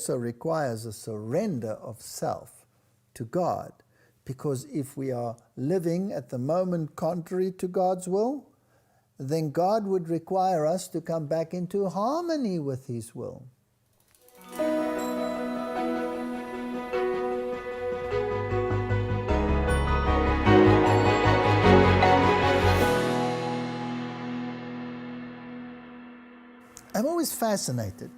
also requires a surrender of self to God, because if we are living at the moment contrary to God's will, then God would require us to come back into harmony with His will. I'm always fascinated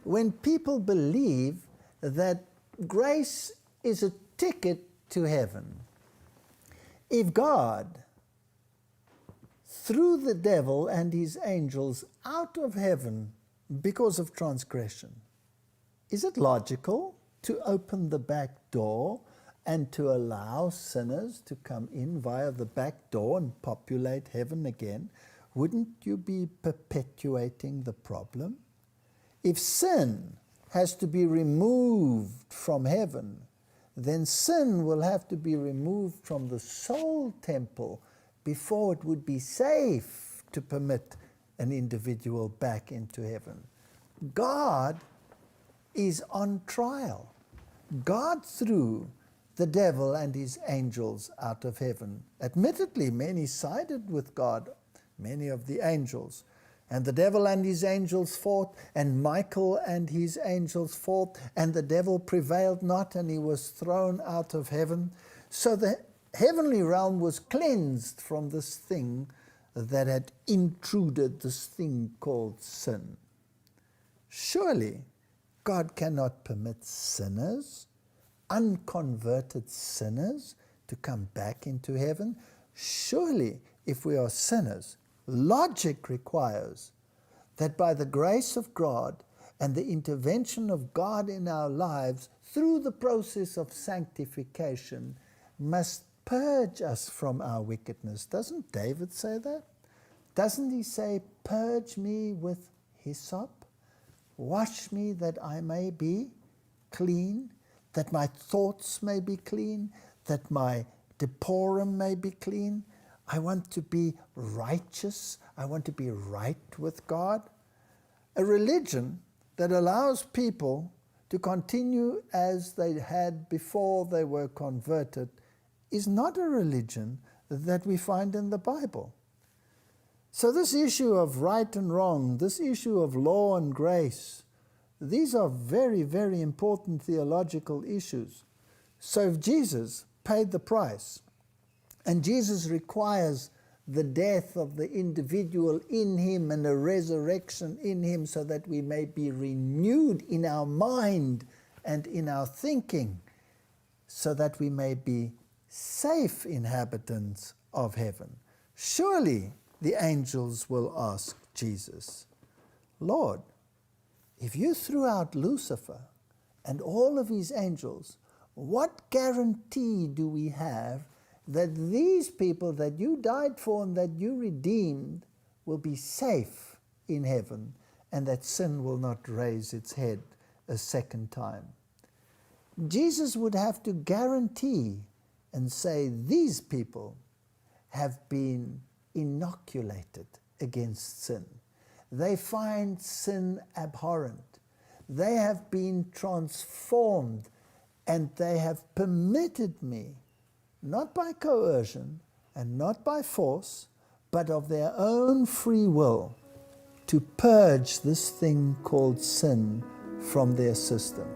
when people believe that grace is a ticket to heaven. If God threw the devil and his angels out of heaven because of transgression, is it logical to open the back door and to allow sinners to come in via the back door and populate heaven again? Wouldn't you be perpetuating the problem? If sin has to be removed from heaven, then sin will have to be removed from the soul temple before it would be safe to permit an individual back into heaven. God is on trial. God threw the devil and his angels out of heaven. Admittedly, many sided with God, many of the angels. And the devil and his angels fought, and Michael and his angels fought, and the devil prevailed not, and he was thrown out of heaven. So the heavenly realm was cleansed from this thing that had intruded, this thing called sin. Surely God cannot permit sinners, unconverted sinners, to come back into heaven. Surely, if we are sinners, logic requires that by the grace of God and the intervention of God in our lives through the process of sanctification must purge us from our wickedness. Doesn't David say that? Doesn't he say, "Purge me with hyssop, wash me that I may be clean, that my thoughts may be clean, that my decorum may be clean"? I want to be righteous. I want to be right with God. A religion that allows people to continue as they had before they were converted is not a religion that we find in the Bible. So this issue of right and wrong, this issue of law and grace, these are very, very important theological issues. So if Jesus paid the price, and Jesus requires the death of the individual in him and a resurrection in him so that we may be renewed in our mind and in our thinking, so that we may be safe inhabitants of heaven. Surely the angels will ask Jesus, "Lord, if you threw out Lucifer and all of his angels, what guarantee do we have that these people that you died for and that you redeemed will be safe in heaven, and that sin will not raise its head a second time?" Jesus would have to guarantee and say, these people have been inoculated against sin. They find sin abhorrent. They have been transformed, and they have permitted me, not by coercion and not by force, but of their own free will, to purge this thing called sin from their system.